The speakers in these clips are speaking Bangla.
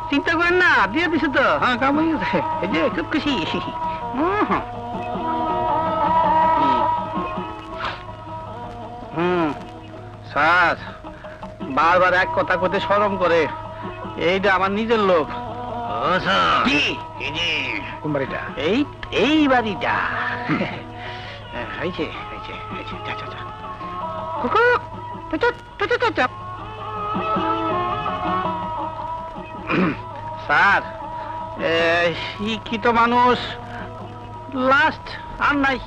চিন্তা করেন না, দিয়ে দিছে তো। হ্যাঁ, কাম হয়ে গেছে। এই যে খুব খুশি। স্যার বারবার এক কথা কইতে শরম করে। এইটা আমার নিজের লোক। কোন বাড়িটা? এই বাড়িটা। স্যার শিক্ষিত মানুষ লাস্ট আর নাই।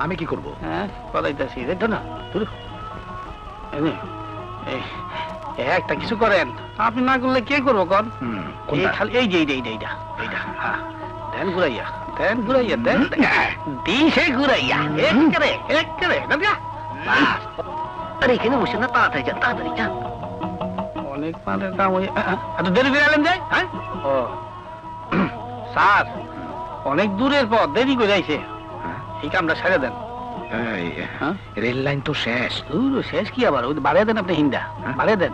আমি কি করব? হ্যাঁ, বলাইতেছি দেখো না। একটা কিছু করেন, আপনি না করলে কে করবো কর? খালি এই যে এইটা ধ্যান ঘুরাইয়া, ধ্যান ঘুরাইয়া, দেন দিশে ঘুরাইয়া, একেবারে আরে এখানে বসে না, তাড়াতাড়ি যান, তাড়াতাড়ি যান। অনেক মানের কাম হয়ে এত দেরি করে এলেন যায়। হ্যাঁ, ও স্যার অনেক দূরের পর, দেরি করে আইছে, এই কামটা সেরে দেন। রেল লাইন তো শেষ। শেষ কি আবার? ওই বাড়িয়ে দেন আপনি, হিন্দা বাড়িয়ে দেন।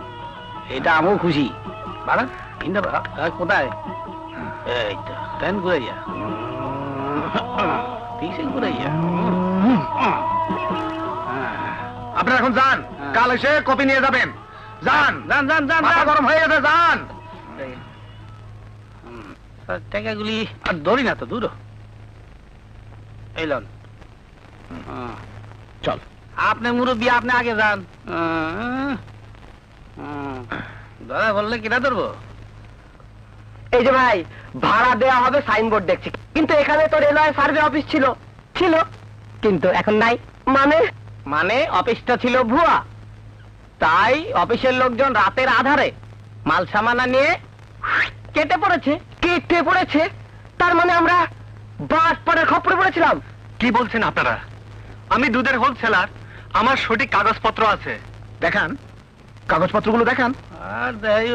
এটা আমিও খুশি। বাড়ান হিন্দা, কোথায়? এই তো দেন ঘুরাইয়া, দিশে ঘুরাইয়া। আপনারা এখন যান, কাল এসে কপি নিয়ে যাবেন। যান যান যান যান, মাথা গরম হয়ে গেছে, যান। টাকাগুলি আর ধরি না তো, দূর এলন। চল, আপনি মুরব্বী, আপনি আগে যান। ধরা বললে কিনা ধরবো? এই যে ভাই, ভাড়া দেওয়া হবে সাইনবোর্ড দেখছি, কিন্তু এখানে তো রেলওয়ে সার্ভে অফিস ছিল, কিন্তু এখন নাই। মানে অফিসটা ছিল ভুয়া, তাই অফিসের লোকজন রাতের আধারে মাল সামানা নিয়ে কেটে পড়েছে। তার মানে আমরা বাটপাড়ের খপ্পরে পড়েছিলাম। কি বলছেন আপনারা? আমি দুধের হোলসেলার, আমার সঠিক কাগজপত্র আছে। দেখান কাগজপত্রগুলো, দেখান। আর দেয়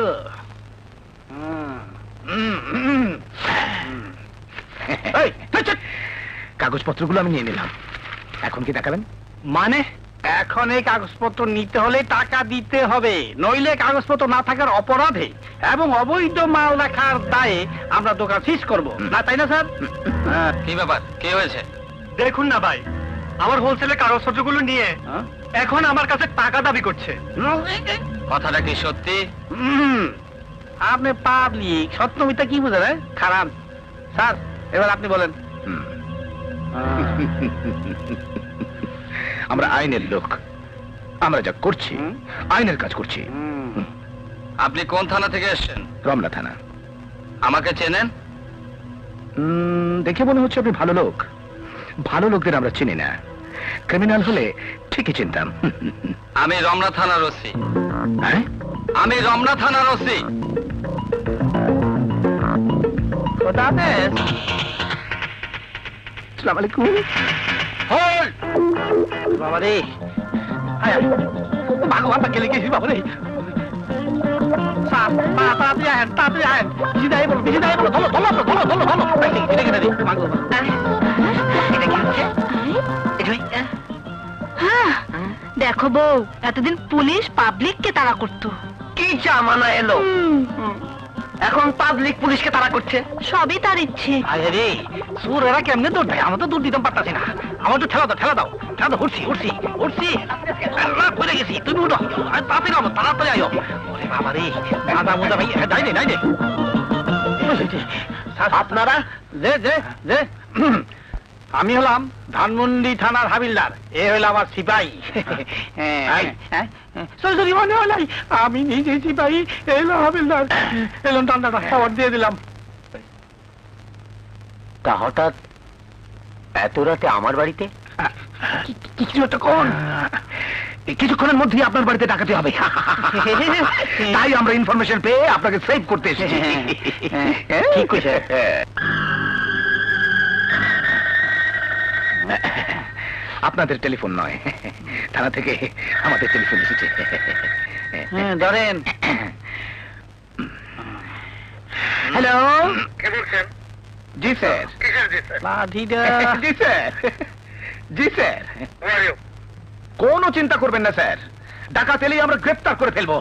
কাগজপত্রগুলো আমি নিয়ে নিলাম, এখন কি দেখাবেন? মানে এখন এই কাগজপত্র নিতে হলে টাকা দিতে হবে, নইলে কাগজপত্র না থাকার অপরাধে এবং অবৈধ মাল রাখার দায়ে আমরা দোকান সিজ করব না, তাই না স্যার? কি ব্যাপার, কি হয়েছে? দেখুন না ভাই, আমার হোলসেলের কাগজপত্রগুলো নিয়ে এখন আমার কাছে টাকা দাবি করছে। কথাটা কি সত্যি? আপনি পাবলিক, সত্য মিথ্যা কি বুঝেন? খারাপ স্যার, এবার আপনি বলেন। আমরা আইনের লোক, আমরা যা করছি আইনের কাজ করছি। আপনি কোন থানা থেকে এসেছেন? রমনা থানা। আমাকে চেনেন? দেখে মনে হচ্ছে আপনি ভালো লোক। ভালো লোকদের আমরা চিনি না, ক্রিমিনাল হলে ঠিকই চিনতাম। আমি রমনা থানার ওসি। হ্যাঁ, আমি রমনা থানার ওসি। আসসালামু আলাইকুম। বাবা রে, ভগবানটা গেলে গেছি বাবা রে। তাড়াতাড়ি আয়েন, তাড়াতাড়ি আয়েন। বেশি দাঁড়িয়ে বলো, বেশি দাঁড়িয়ে বলো। ধরো ধরো ধরো ধরো ধরো। এটা কেটে দিই। এটা কি হচ্ছে? দেখো বউ, এতদিন পুলিশ পাবলিককে তাড়া করতো, কি জামানা এলো, এখন পাবলিক পুলিশকে তাড়া করছে। সবই তার ইচ্ছে। আরে রে, সুর এরা কেমনে দৌড় দেয়? আমরা তো দৌড় দিতাম পারতাছি না। আমার তো ঠেলা দাও, ঠেলা দাও, ঠেলা দাও। উঠছি পড়ে গেছি। তুমি উঠো, তাড়াতাড়ি আলো, তাড়াতাড়ি আয়ো। ওরে বাবা রে, দাদা মোদা ভাই, যাই নে। আপনারা যে যে যে আমি হলাম ধানমন্ডি থানার হাবিলদার, এ হইল আমার সিপাহী। সরি মনে হল, আমি নিজে সিপাহী, এলো হাবিলদার। এলো ঠান্ডাটা খাবার দিয়ে দিলাম। তা হঠাৎ এত রাতে আমার বাড়িতে? কিছু একটা কোন, কিছুক্ষণের মধ্যেই আপনার বাড়িতে ডাকাতে হবে। তাই আমরা ইনফরমেশন পেয়ে আপনাকে সেভ করতে এসেছি। ঠিক কইছে। আপনাদের টেলিফোন নয়, থানা থেকে আমাদের টেলিফোন এসেছে। ধরেন। হ্যালো, জি স্যার। জি স্যার, জি স্যার। কোনো চিন্তা করবেন না স্যার, ডাকাত এলেই আমরা গ্রেফতার করে ফেলবো।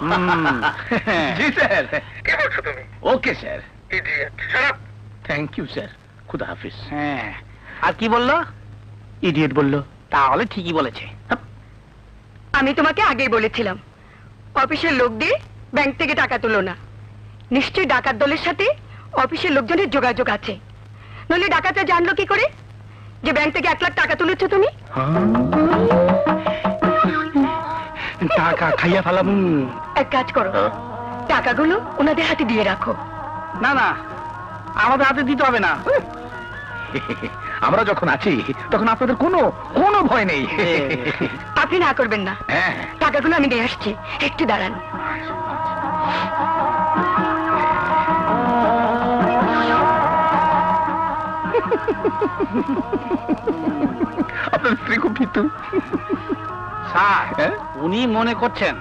জি স্যার। কি বলছো তুমি? Okay sir. Thank you sir, খুদা হাফিজ। হ্যাঁ, আর কি বললো? ইডিয়েট বললো। তাহলে ঠিকই বলেছে। আমি তোমাকে আগেই বলেছিলাম অফিসের লোক দিয়ে ব্যাংক থেকে টাকা তুলো না। নিশ্চয়ই ডাকাত দলের সাথে অফিসের লোকজনের যোগাযোগ আছে, নইলে ডাকাতরা জানলো কি করে যে ব্যাংক থেকে 1 লাখ টাকা তুলেছো তুমি? টাকা খাইয়া ফেলাম। এক কাজ করো, টাকাগুলো ওনাদের হাতে দিয়ে রাখো। না না, আমাদের হাতে দিতে হবে না। আমরা যখন আছি তখন আপনাদের কোনো কোনো ভয় নেই। আপনি না করবেন না, হ্যাঁ, টাকাগুলো আমি দিয়ে আসছি, একটু দাঁড়ান। আপনার স্ত্রী খুব ভীতু। স্যার, হ্যাঁ? উনি মনে করছেন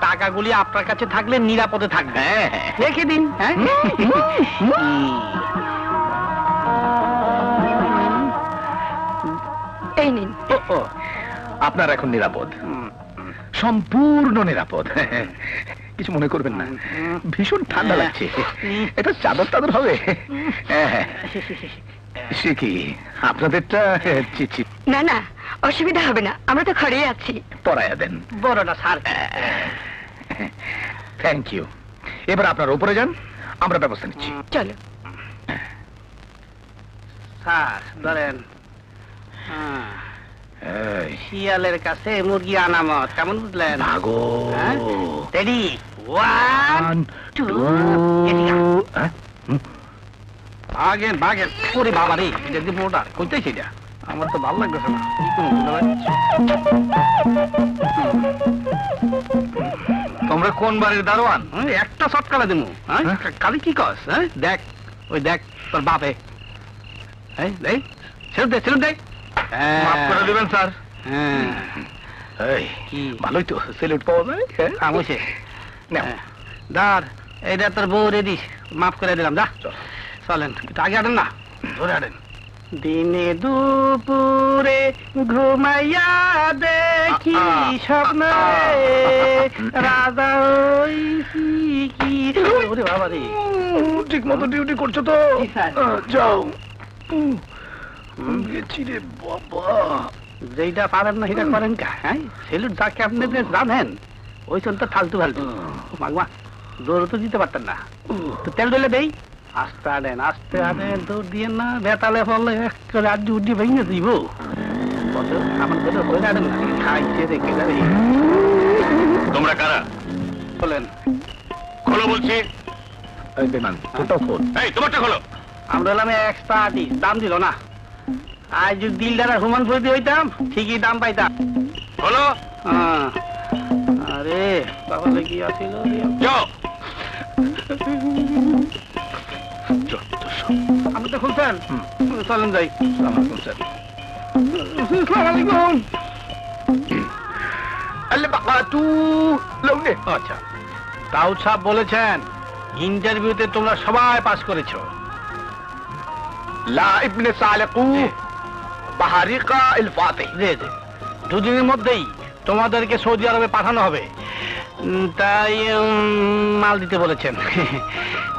টাকাগুলি আপনার কাছে থাকলে নিরাপদে থাকবে। হ্যাঁ, রেখে দিন। হ্যাঁ, এই নিন। ও, আপনার এখন নিরাপদ, হুম, সম্পূর্ণ নিরাপদ। কিছু মনে করবেন না, ভীষণ ঠান্ডা লাগছে। এটা চাদর টাদর হবে? হ্যাঁ, সে কি আপনাদেরটা? চিচি না না, অসুবিধা হবে না, আমরা তো ঘরেই আছি। পরায়া দেন। বড়টা স্যার। Thank you. এবার আপনার উপরে যান, আমরা ব্যবস্থা নিচ্ছি। চলো। স্যার ধরেন। হ্যাঁ, এই, শিয়ালের কাছে মুরগি আনামত, কেমন বুঝলেন? ভাগো। রেডি, 1 2 হ্যাঁ? বাগেন বাগেন। ওরে বাবা রে, এটা যে মোটা কইতেছি এটা আমার তো ভালো লাগতেছে না। কি করবো বুঝতে পারছি? তোমরা কোন বাড়ির দারোয়ান? একটা সটকালে দেবো। হ্যাঁ, কালি কি কস? হ্যাঁ, দেখ ওই দেখ তোর বাপে। এই দেখ, ছেড়ে দে, ছেড়ে দে। মাফ করে দেবেন স্যার। হ্যাঁ, এই, কি? ভালোই তো স্যালুট পাওয়া যায়। হ্যাঁ? খামোশে। নাও। দাঁড়, এইটা তোর বউ রেডি, মাফ করে দিলাম। যা চল। চলেন, একটু আগে হাঁটেন না, ধরে হাঁটেন। দিনে দুপুরে ঘুমাইয়া দেখি স্বপ্ন রাজা হইছি কি। ওরে বাবা রে, ঠিক মতো ডিউটি করছো তো? জি, স্যার। যাও। গেছি রে বাবা। যেইটা পারেন না সেটা করেন কা? হ্যাঁ, সেলুট যাকে আপনি যে জানেন ওই চলতে ফালতু ফালতু। মাগমা দৌড় তো দিতে পারতেন না, তো তেল ডলে দেই। আস্তে আনেন, আস্তে আনেন, দৌড় দিয়ে না, বেতালে ফলে রাজ্য উড্ডি ভেঙে দিব। আমার কথা বলে আনেন না, খাইছে দেখে যাবে। তোমরা কারা? বলেন। খোলো বলছি। এই বেমান, তোটাও খোল। এই তোমারটা খোলো। আমরা হলাম এক্সট্রা আর্টিস্ট, দাম দিল না। আজ যদি দিলদার আর হুমান ফরিদি হইতাম ঠিকই দাম পাইতাম। খোলো। হ্যাঁ, আরে বাবা লেগে আসিল। যাও। আপনি তো খুলছেন? চলেন যাই। আসসালামু আলাইকুম স্যার। আসসালামু আলাইকুম। আল্লাহ বাকাতু লউনে। আচ্ছা, দাউদ সাহেব বলেছেন ইন্টারভিউতে তোমরা সবাই পাস করেছো। লা ইবনে সালেকু বাহারিকা ইল ফাতিহ। জি জি, দুদিনের মধ্যেই তোমাদেরকে সৌদি আরবে পাঠানো হবে। তাই মাল দিতে বলেছেন।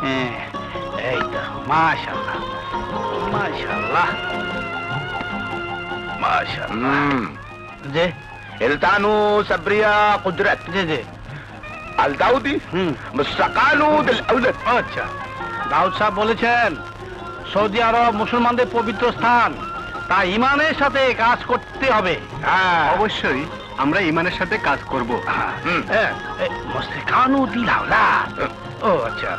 হ্যাঁ, এই তো মাশাআল্লাহ মাশাআল্লাহ মাশাআল্লাহ। জি ইলতানু সাবরিয়া কুদরত জি জি। আল দাউদি মুস্তাকালু দিল আউলাদ। আচ্ছা, দাউদ সাহেব বলেছেন সৌদি আরব মুসলমানদের পবিত্র স্থান, তাই ইমানের সাথে কাজ করতে হবে। হ্যাঁ, অবশ্যই আমরা ইমানের সাথে কাজ করব। মুস্তাকানু দিল আউলাদ। ও আচ্ছা,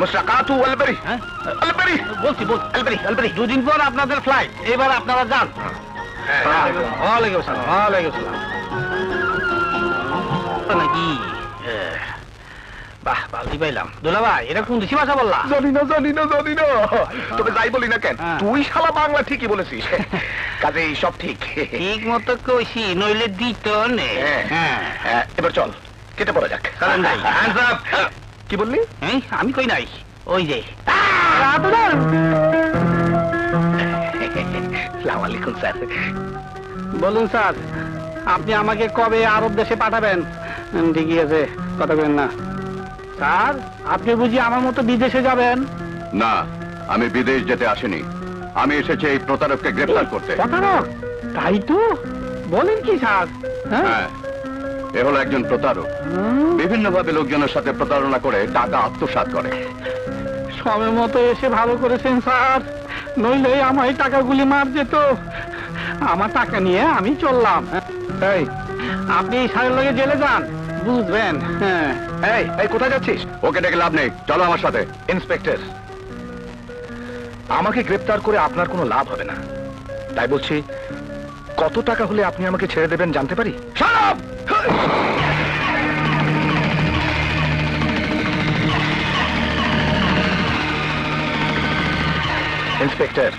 মুস্তাকাতু ওয়াল বারি। হ্যাঁ আল বারি বলছি বলছি। আলবারি দুদিন পর আপনাদের ফ্লাইট, এবার আপনারা যান। ওয়ালাইকুম আসসালাম। ওয়ালাইকুম আসসালাম। নাকি বাহ, বালতি পাইলাম। দুলা ভাই, এটা কোন দেশি ভাষা বললা? জানি না জানি না জানি না, তবে যাই বলি না কেন, হ্যাঁ। তুই শালা বাংলা ঠিকই বলেছিস। কাজেই সব ঠিক। ঠিক মতো কইছি, নইলে দিত নে। হ্যাঁ। হ্যাঁ, এবার চল কেটে পড়া যাক। চলেন ভাই। Hands up! কি বললি? এই, আমি কই নাই, ওই যে। আসসালামু আলাইকুম স্যার। বলুন স্যার, আপনি আমাকে কবে আরব দেশে পাঠাবেন? ঠিকই আছে, কথা বলেন না। স্যার আপনি বুঝি আমার মতো বিদেশে যাবেন? না, আমি বিদেশ যেতে আসিনি। আমি এসেছি এই প্রতারককে গ্রেফতার করতে। প্রতারক? তাই তো, বলেন কি স্যার? হ্যাঁ, এ হলো একজন প্রতারক। বিভিন্ন ভাবে লোকজনের সাথে প্রতারণা করে টাকা আত্মসাৎ করে। সময় মতো এসে ভালো করেছেন স্যার, নইলে আমার এই টাকাগুলি মার যেত। আমার টাকা নিয়ে আমি চললাম। এই আপনি এই স্যারের লগে জেলে যান, বুঝবেন। হ্যাঁ। এই এই কোথায় যাচ্ছিস? ওকে ডেকে লাভ নেই, চলো আমার সাথে। ইন্সপেক্টর, আমাকে গ্রেফতার করে আপনার কোনো লাভ হবে না। তাই বলছি, কত টাকা হলে আপনি আমাকে ছেড়ে দেবেন জানতে পারি? ইন্সপেক্টর,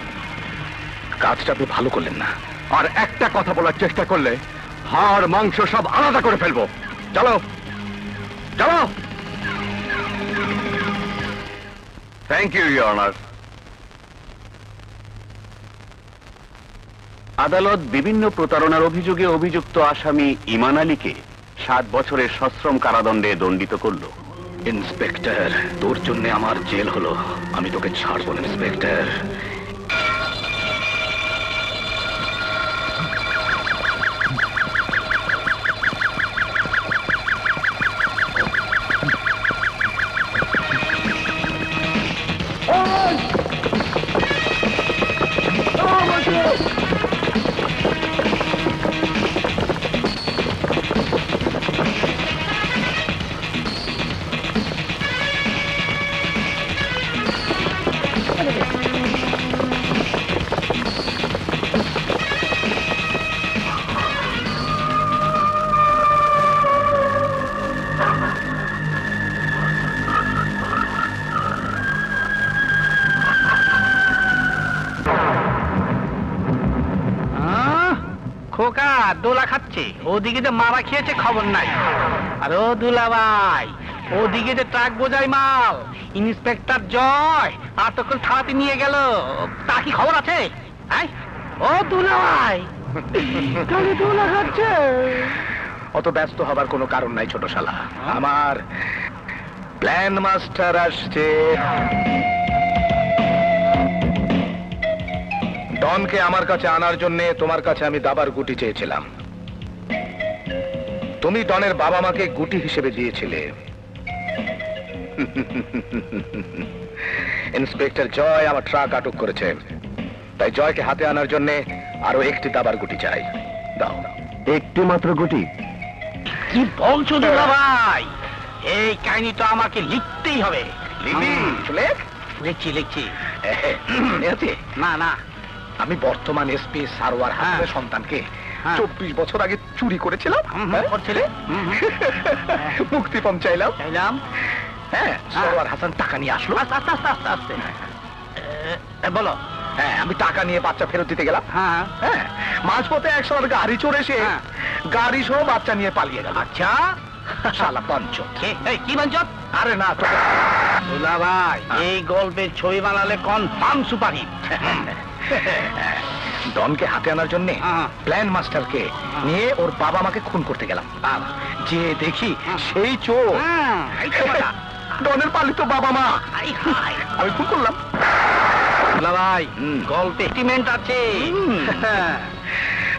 কাজটা আপনি ভালো করলেন না। আর একটা কথা বলার চেষ্টা করলে হাড় মাংস সব আলাদা করে ফেলবো। চলো চলো। Thank you, your honour. আদালত বিভিন্ন প্রতারণার অভিযোগে অভিযুক্ত আসামি ইমান আলীকে 7 বছরের সশ্রম কারাদণ্ডে দণ্ডিত করল। ইন্সপেক্টর, তোর জন্য আমার জেল হলো, আমি তোকে ছাড়বো না ইন্সপেক্টর। খোকা দোলা খাচ্ছে, ওদিকে যে মারা খেয়েছে খবর নাই। আর ও দুলা ভাই, ওদিকে যে ট্রাক বোঝাই মাল ইন্সপেক্টর জয় আটক থানাতে নিয়ে গেল, তা কি খবর আছে? ও দুলা ভাই, তাহলে দোলা খাচ্ছে। অত ব্যস্ত হবার কোনো কারণ নাই ছোট শালা, আমার প্ল্যান মাস্টার আসছে। ডনকে আমার কাছে আনার জন্য তোমার কাছে আমি দাবার গুটি চেয়েছিলাম। তুমি ডনের বাবা মাকে গুটি হিসেবে দিয়েছিলে। ইন্সপেক্টর জয় আমার ট্রাক আটক করেছে, তাই জয়কে হাতে আনার জন্য আরো একটি দাবার গুটি চাই। দাও। একটি মাত্র গুটি? কি বলছো দুলা ভাই? এই কাহিনী তো আমাকে লিখতেই হবে। লিখবি? লেখ। লিখছি লিখছি। মনে আছে? না না। আমি বর্তমান এসপি সারোয়ার হাসানের সন্তানকে 24 বছর আগে চুরি করেছিলাম। করছিলে? মুক্তিপণ চাইলাম। হ্যাঁ, হ্যাঁ। সারোয়ার হাসান টাকা নিয়ে আসলো। আস্তে আস্তে আস্তে আস্তে আস্তে। বলো। হ্যাঁ, আমি টাকা নিয়ে বাচ্চা ফেরত দিতে গেলাম। হ্যাঁ হ্যাঁ, মাঝপথে একসময় গাড়ি চড়ে এসে হ্যাঁ। গাড়ি সহ বাচ্চা নিয়ে পালিয়ে গেল। আচ্ছা। শালা পঞ্চ। কি বাঞ্চত? আরে না তো। দুলা ভাই, এই গল্পের ছবি বানালে কনফার্ম সুপারহিট। ডনকে হাতে আনার জন্য প্ল্যান মাস্টারকে নিয়ে ওর বাবা মাকে খুন করতে গেলাম। যে দেখি সেই চোর ডনের পালিত বাবা মা, আমি খুন করলাম। দুলা ভাই, গল্পে এস্টিমেন্ট আছে।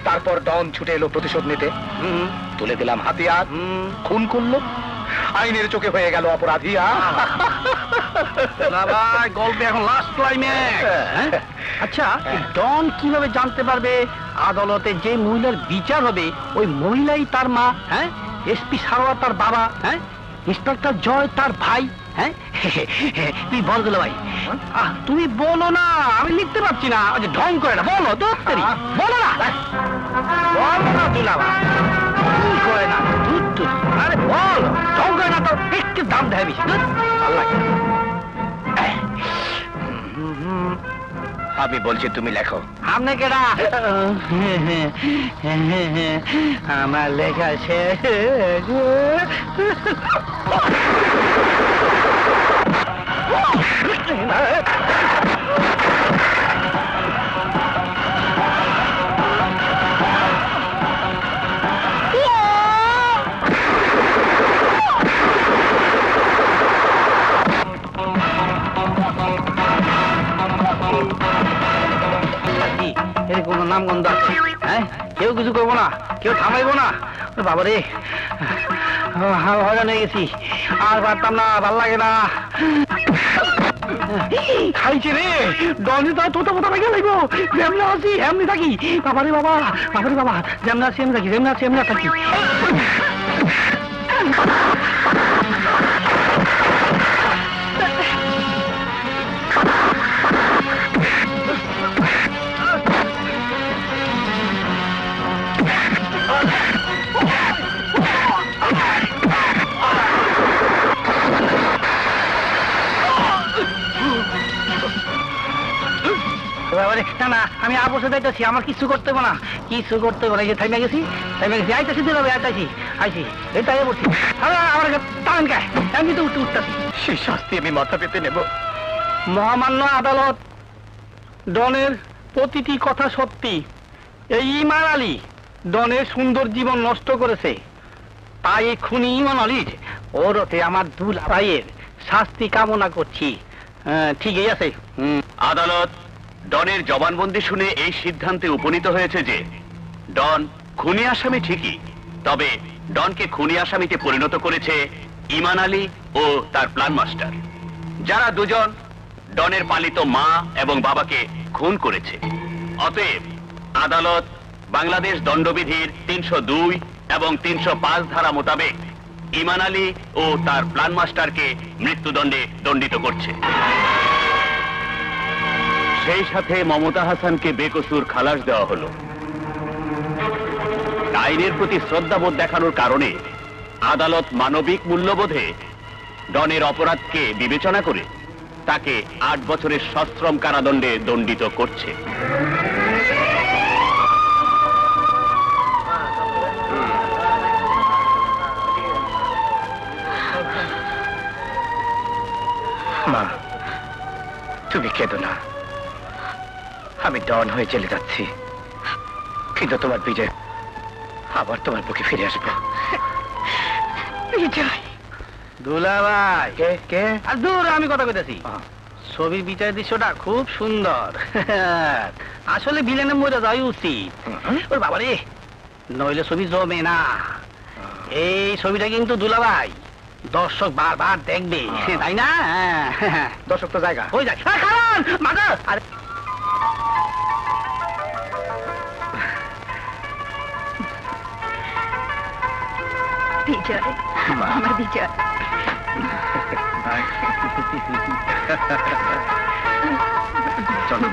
তারপর ডন ছুটে এলো প্রতিশোধ নিতে। তুলে দিলাম হাতিয়ার, খুন করলো, আইনের চোখে হয়ে গেল অপরাধী। দুলা ভাই, গল্পে এখন লাস্ট ক্লাইম্যাক্স। আচ্ছা, ডন কিভাবে জানতে পারবে আদালতে যে মহিলার বিচার হবে ওই মহিলাই তার মা? হ্যাঁ, এসপি সারোয়ার তার বাবা, হ্যাঁ, ইন্সপেক্টর জয় তার ভাই। হ্যাঁ, তুই বল দুলা ভাই। তুমি বলো না, আমি লিখতে পারছি না। ঢং করে না, বলো তো। বলো না, বলো না দুলা ভাই। কি করে না? আরে বল, ঢং করে না তো একটু দাম দেয় বেশি। আল্লাহ, আমি বলছি তুমি লেখো। আপনি কেডা? আমার লেখা শেষ। নাম গন্ধ আছে। হ্যাঁ, কেউ কিছু করবো না, কেউ থামাইবো না। বাবারে, হয়রান হয়ে গেছি, আর পারতাম না, ভাল লাগে না। খাইছে রে, ডনে তো তোতা পোতা রেখে লাগবো। যেমনি আছি এমনি থাকি। বাবারে বাবা, বাবারে বাবা, যেমনি আছি এমনি থাকি, যেমনি আছি এমনি থাকি। না না, আমি বসে যাইতেছি, আমার কিছু করতে হবে না, কিছু করতে হবে না। এই যে থাইমে গেছি, আইতেছি দিন হবে, আইছি এটাই বলছি। আমার টান গায়ে আমি তো উঠতেছি। সেই শাস্তি আমি মাথা পেতে নেব। মহামান্য আদালত, ডনের প্রতিটি কথা সত্যি। এই ইমান আলী ডনের সুন্দর জীবন নষ্ট করেছে, তাই এই খুনি ইমান আলীর ওরতে আমার দুলাভাইয়ের শাস্তি কামনা করছি। ঠিকই আছে। আদালত ডনের জবানবন্দি শুনে এই সিদ্ধান্তে উপনীত হয়েছে যে ডন খুনি আসামি ঠিকই, তবে ডনকে খুনি আসামিতে পরিণত করেছে ইমান আলী ও তার প্ল্যান মাস্টার, যারা দুজন ডনের পালিত মা এবং বাবাকে খুন করেছে। অতএব আদালত বাংলাদেশ দণ্ডবিধির 302 এবং 305 ধারা মোতাবেক ইমান আলী ও তার প্ল্যান মাস্টারকে মৃত্যুদণ্ডে দণ্ডিত করছে। সেই সাথে মমতা হাসানকে বেকসুর খালাস দেওয়া হলো। আইনের প্রতি শ্রদ্ধাবোধ দেখানোর কারণে আদালত মানবিক মূল্যবোধে ডনের অপরাধকে বিবেচনা করে তাকে 8 বছরের সশ্রম কারাদণ্ডে দণ্ডিত করছে। মা, তুমি কেঁদো না। আমি ডন হয়ে চলে যাচ্ছি, কিন্তু তোমার বিজয় আবার তোমার বুকে ফিরে আসবো। বিজয়, দুলাভাই, কে কে? আর দূর, আমি কথা কইতেছি। ছবির বিচার দৃশ্যটা খুব সুন্দর। আসলে ভিলেনে মরে যাওয়াই উচিত। ওর বাবা রে, নইলে ছবি জমে না। এই ছবিটা কিন্তু দুলাভাই দর্শক বারবার দেখবে, তাই না? দর্শক তো জায়গা ওই যায় কারণ মাগা। আরে বিজয়, আমার বিজয়। চলো।